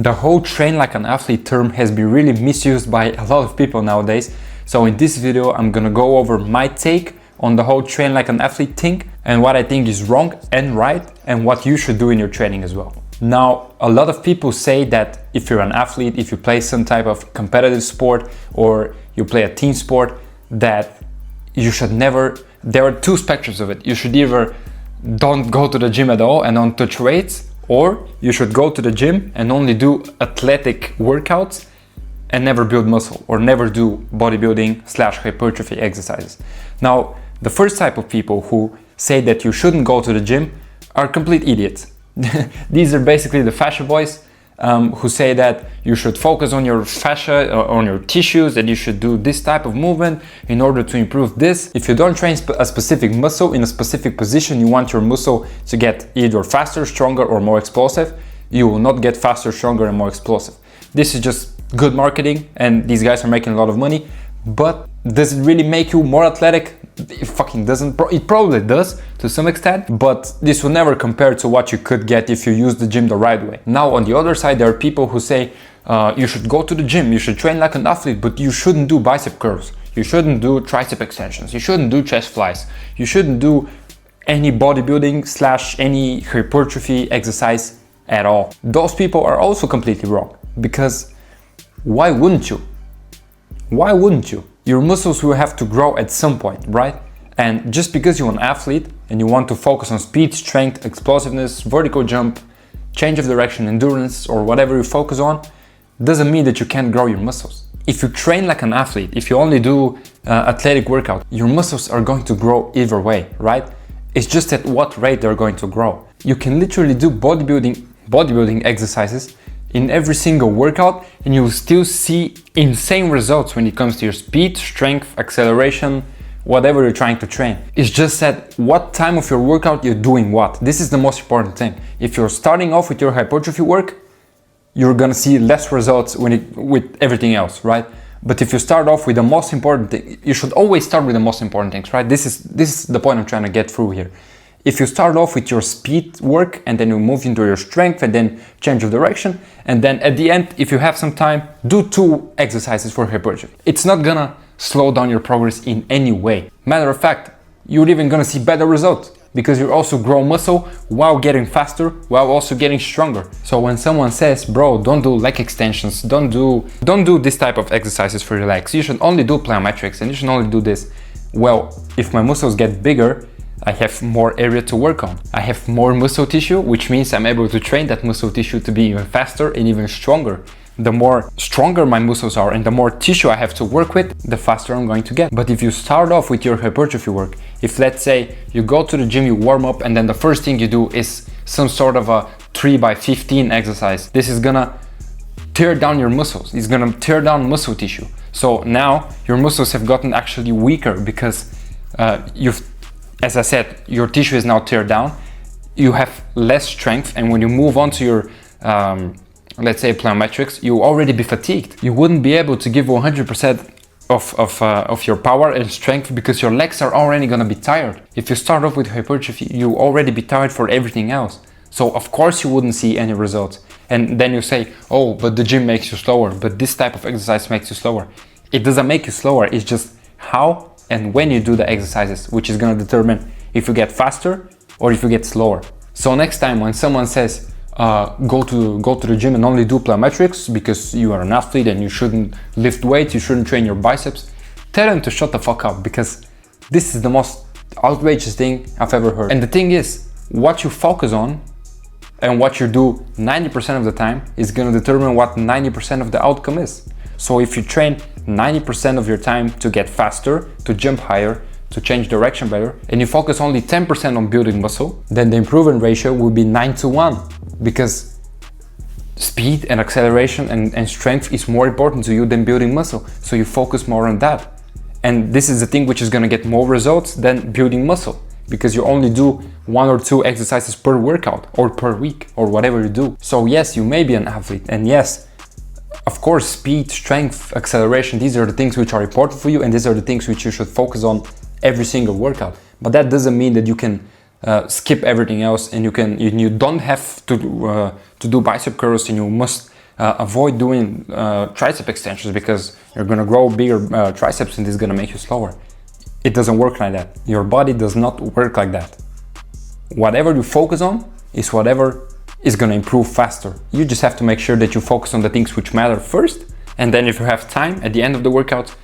The whole train like an athlete term has been really misused by a lot of people nowadays. So in this video, I'm gonna go over my take on the whole train like an athlete thing and what I think is wrong and right and what you should do in your training as well. Now, a lot of people say that if you're an athlete, if you play some type of competitive sport or you play a team sport, that you should never, there are two spectrums of it. You should either don't go to the gym at all and don't touch weights, or you should go to the gym and only do athletic workouts and never build muscle or never do bodybuilding / hypertrophy exercises. Now, the first type of people who say that you shouldn't go to the gym are complete idiots. These are basically the fascia boys who say that you should focus on your fascia, on your tissues, that you should do this type of movement in order to improve this. If you don't train a specific muscle in a specific position, you want your muscle to get either faster, stronger, or more explosive, you will not get faster, stronger, and more explosive. This is just good marketing, and these guys are making a lot of money, but does it really make you more athletic? It fucking doesn't. It probably does to some extent, but this will never compare to what you could get if you use the gym the right way. Now, on the other side, there are people who say you should go to the gym, you should train like an athlete, but you shouldn't do bicep curls, you shouldn't do tricep extensions, you shouldn't do chest flies, you shouldn't do any bodybuilding / any hypertrophy exercise at all. Those people are also completely wrong, because why wouldn't you? Why wouldn't you? Your muscles will have to grow at some point, right? And just because you're an athlete and you want to focus on speed, strength, explosiveness, vertical jump, change of direction, endurance, or whatever you focus on, doesn't mean that you can't grow your muscles. If you train like an athlete, if you only do athletic workout, your muscles are going to grow either way, right? It's just at what rate they're going to grow. You can literally do bodybuilding exercises in every single workout and you will still see insane results when it comes to your speed, strength, acceleration, whatever you're trying to train. It's just at what time of your workout you're doing what. This is the most important thing. If you're starting off with your hypertrophy work, you're gonna see less results with everything else, right? But if you start off with the most important thing, you should always start with the most important things, right? This is the point I'm trying to get through here. If you start off with your speed work and then you move into your strength and then change of direction, and then at the end, if you have some time, do 2 exercises for hypertrophy. It's not gonna slow down your progress in any way. Matter of fact, you're even gonna see better results because you also grow muscle while getting faster, while also getting stronger. So when someone says, bro, don't do leg extensions, don't do this type of exercises for your legs, you should only do plyometrics and you should only do this. Well, if my muscles get bigger, I have more area to work on. I have more muscle tissue, which means I'm able to train that muscle tissue to be even faster and even stronger. The more stronger my muscles are and the more tissue I have to work with, the faster I'm going to get. But if you start off with your hypertrophy work, if let's say you go to the gym, you warm up, and then the first thing you do is some sort of a 3x15 exercise, this is gonna tear down your muscles. It's gonna tear down muscle tissue. So now your muscles have gotten actually weaker because as I said, your tissue is now teared down, you have less strength, and when you move on to your, let's say plyometrics, you already be fatigued. You wouldn't be able to give 100% of your power and strength because your legs are already gonna be tired. If you start off with hypertrophy, you already be tired for everything else. So of course you wouldn't see any results. And then you say, oh, but the gym makes you slower, but this type of exercise makes you slower. It doesn't make you slower, it's just how and when you do the exercises, which is going to determine if you get faster or if you get slower. So next time when someone says go to the gym and only do plyometrics because you are an athlete and you shouldn't lift weights, you shouldn't train your biceps, tell them to shut the fuck up, because this is the most outrageous thing I've ever heard. And the thing is, what you focus on and what you do 90% of the time is going to determine what 90% of the outcome is. So if you train 90% of your time to get faster, to jump higher, to change direction better, and you focus only 10% on building muscle, then the improvement ratio will be 9-to-1, because speed and acceleration and strength is more important to you than building muscle. So you focus more on that. And this is the thing which is going to get more results than building muscle, because you only do 1 or 2 exercises per workout or per week or whatever you do. So yes, you may be an athlete, and yes, of course, speed, strength, acceleration, these are the things which are important for you, and these are the things which you should focus on every single workout. But that doesn't mean that you can skip everything else, and you don't have to do bicep curls, and you must avoid doing tricep extensions because you're gonna grow bigger triceps and this is gonna make you slower. It doesn't work like that. Your body does not work like that. Whatever you focus on is whatever is gonna improve faster. You just have to make sure that you focus on the things which matter first, and then if you have time at the end of the workout,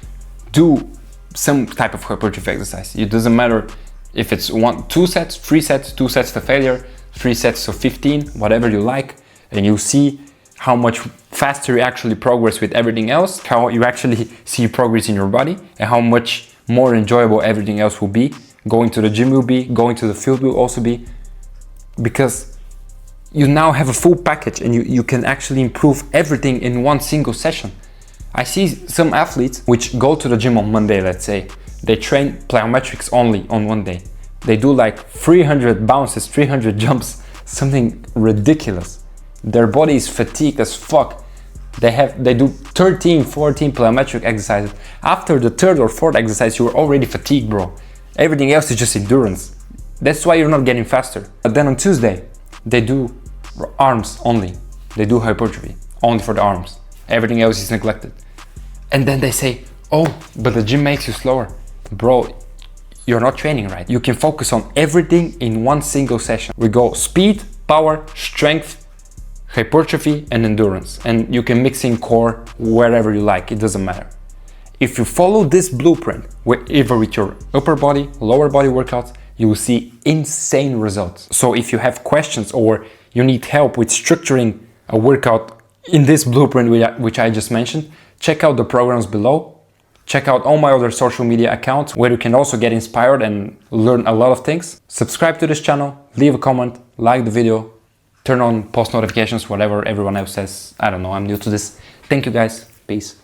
do some type of hypertrophy exercise. It doesn't matter if it's 2 sets, 3 sets, 2 sets to failure, 3 sets of 15, whatever you like, and you see how much faster you actually progress with everything else, how you actually see progress in your body, and how much more enjoyable everything else will be. Going to the gym will be, going to the field will also be, because you now have a full package and you can actually improve everything in one single session. I see some athletes which go to the gym on Monday, let's say, they train plyometrics only on one day. They do like 300 bounces, 300 jumps, something ridiculous. Their body is fatigued as fuck. They do 13, 14 plyometric exercises. After the 3rd or 4th exercise, you're already fatigued, bro. Everything else is just endurance. That's why you're not getting faster. But then on Tuesday, they do arms only. They do hypertrophy, only for the arms. Everything else is neglected. And then they say, oh, but the gym makes you slower. Bro, you're not training right. You can focus on everything in one single session. We go speed, power, strength, hypertrophy, and endurance. And you can mix in core wherever you like, it doesn't matter. If you follow this blueprint, either with your upper body, lower body workouts, you will see insane results. So if you have questions or you need help with structuring a workout in this blueprint which I just mentioned, check out the programs below. Check out all my other social media accounts where you can also get inspired and learn a lot of things. Subscribe to this channel, leave a comment, like the video, turn on post notifications, whatever everyone else says. I don't know, I'm new to this. Thank you guys, peace.